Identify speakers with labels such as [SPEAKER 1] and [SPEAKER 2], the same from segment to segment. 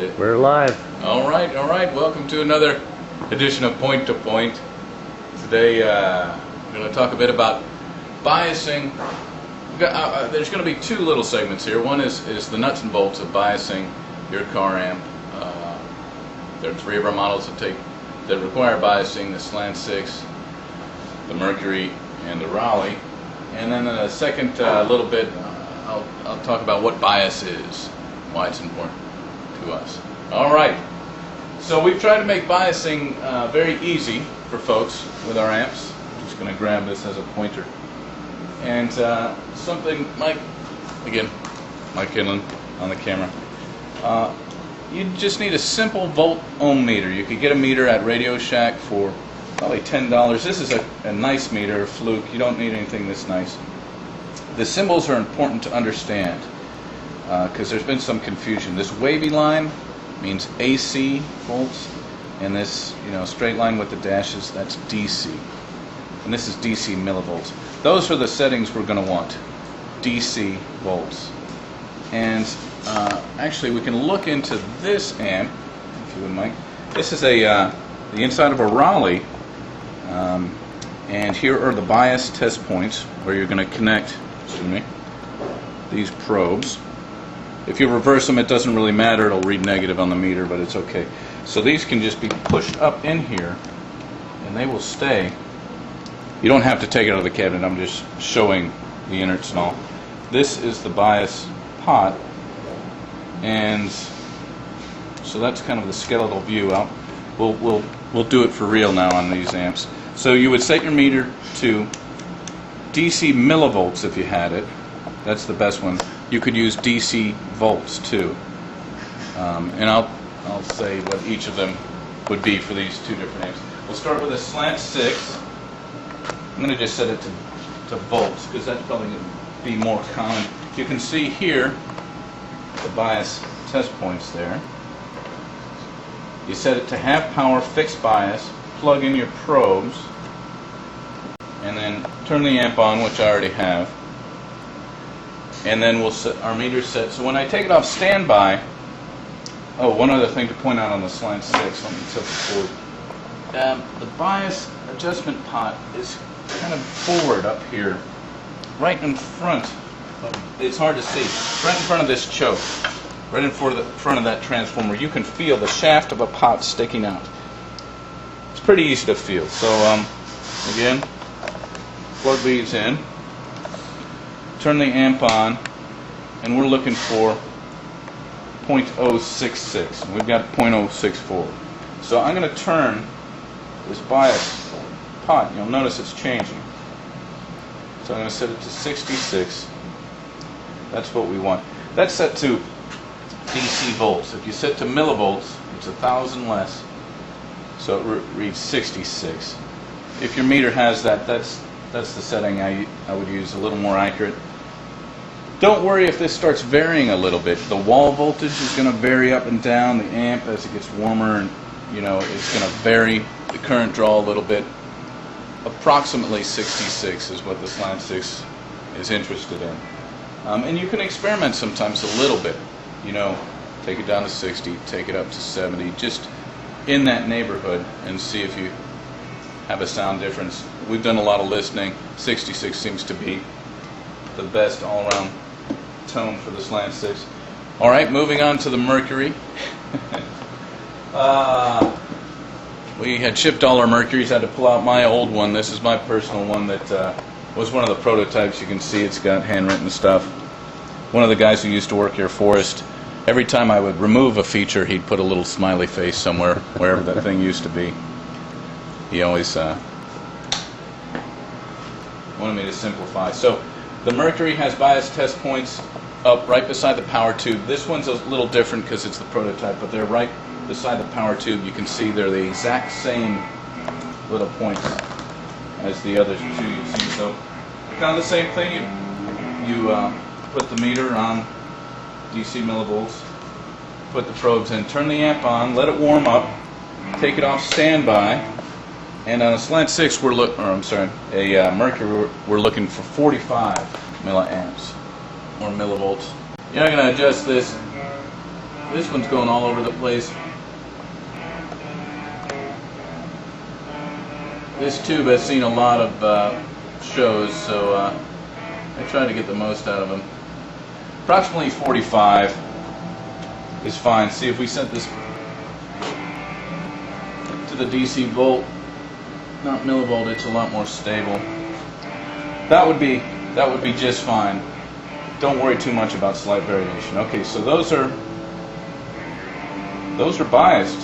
[SPEAKER 1] it.
[SPEAKER 2] We're live.
[SPEAKER 1] All right. Welcome to another edition of Point to Point. Today, we're going to talk a bit about biasing. There's going to be two little segments here. One is the nuts and bolts of biasing your Carr amp. There are three of our models that require biasing: the Slant 6, the Mercury, and the Raleigh. And then the second little bit, I'll talk about what bias is, why it's important to us. All right. So we've tried to make biasing very easy for folks with our amps. I'm just going to grab this as a pointer. And something like, again, Mike Kinlan on the camera. You just need a simple volt ohm meter. You could get a meter at Radio Shack for probably $10. This is a nice meter, a Fluke. You don't need anything this nice. The symbols are important to understand because there's been some confusion. This wavy line means AC volts, and this straight line with the dashes, that's DC. And this is DC millivolts. Those are the settings we're going to want, DC volts. And actually we can look into this amp, if you would, Mike. This is the inside of a Raleigh, and here are the bias test points where you're going to connect these probes. If you reverse them, it doesn't really matter. It'll read negative on the meter, but it's okay. So these can just be pushed up in here, and they will stay. You don't have to take it out of the cabinet. I'm just showing the innards and all. This is the bias pot, and so that's kind of the skeletal view out. We'll do it for real now on these amps. So you would set your meter to DC millivolts if you had it. That's the best one. You could use DC volts too, and I'll say what each of them would be for these two different amps. We'll start with a Slant 6. I'm going to just set it to volts because that's probably going to be more common. You can see here the bias test points there. You set it to half power, fixed bias, plug in your probes, and then turn the amp on, which I already have. And then we'll set our meter set. So when I take it off standby, one other thing to point out on the Slant 6, let me tilt it forward. The bias adjustment pot is kind of forward up here, right in front. It's hard to see. Right in front of this choke, right in front of that transformer. You can feel the shaft of a pot sticking out. It's pretty easy to feel. So again, plug these in. Turn the amp on, and we're looking for 0.066. We've got 0.064. So I'm going to turn this bias pot. You'll notice it's changing. So I'm going to set it to 66. That's what we want. That's set to DC volts. If you set to millivolts, it's 1,000 less. So it reads 66. If your meter has that, that's the setting I would use, a little more accurate. Don't worry if this starts varying a little bit. The wall voltage is going to vary up and down. The amp, as it gets warmer, and it's going to vary the current draw a little bit. Approximately 66 is what the Slant 6 is interested in. And you can experiment sometimes a little bit. Take it down to 60, take it up to 70, just in that neighborhood, and see if you have a sound difference. We've done a lot of listening. 66 seems to be the best all-around tone for the Slant 6. All right, moving on to the Mercury. We had shipped all our Mercuries. Had to pull out my old one. This is my personal one that was one of the prototypes. You can see it's got handwritten stuff. One of the guys who used to work here, Forrest, every time I would remove a feature, he'd put a little smiley face somewhere, wherever that thing used to be. He always wanted me to simplify. So the Mercury has bias test points up right beside the power tube. This one's a little different because it's the prototype, but they're right beside the power tube. You can see they're the exact same little points as the other two you see. So kind of the same thing. You put the meter on DC millivolts, put the probes in, turn the amp on, let it warm up, take it off standby. And on a Slant 6, a Mercury, we're looking for 45 milliamps or millivolts. You're not going to adjust this This one's going all over the place. This tube has seen a lot of shows, so I try to get the most out of them. Approximately 45 is fine. See, if we set this to the DC volt, not millivolt, it's a lot more stable. That would be just fine. Don't worry too much about slight variation. Okay, so those are biased.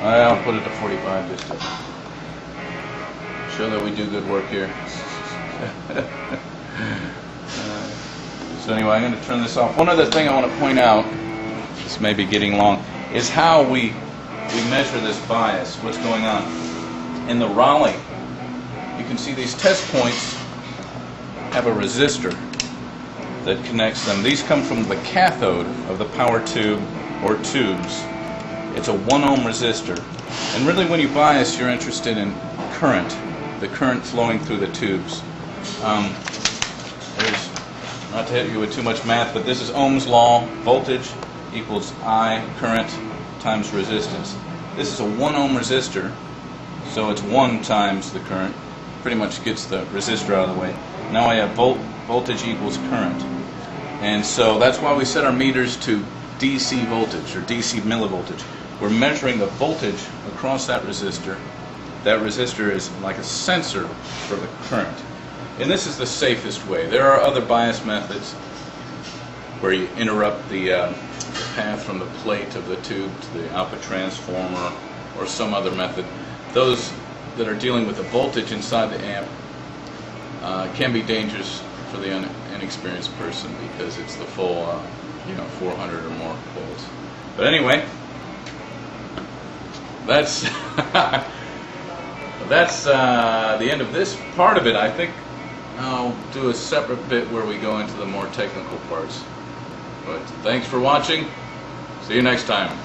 [SPEAKER 1] I'll put it to 45 just to show that we do good work here. So anyway, I'm going to turn this off. One other thing I want to point out, this may be getting long, is how we measure this bias, what's going on. In the Raleigh, you can see these test points have a resistor that connects them. These come from the cathode of the power tube or tubes. It's a 1 ohm resistor. And really when you bias, you're interested in current, the current flowing through the tubes. There's, not to hit you with too much math, but this is Ohm's law. Voltage equals I, current, times resistance. This is a 1 ohm resistor, so it's 1 times the current. Pretty much gets the resistor out of the way. Now I have voltage equals current. And so that's why we set our meters to DC voltage or DC millivoltage. We're measuring the voltage across that resistor. That resistor is like a sensor for the current. And this is the safest way. There are other bias methods where you interrupt the path from the plate of the tube to the output transformer or some other method. Those that are dealing with the voltage inside the amp can be dangerous for the inexperienced person because it's the full 400 or more volts. But anyway, that's that's the end of this part of it. I think I'll do a separate bit where we go into the more technical parts. But thanks for watching. See you next time.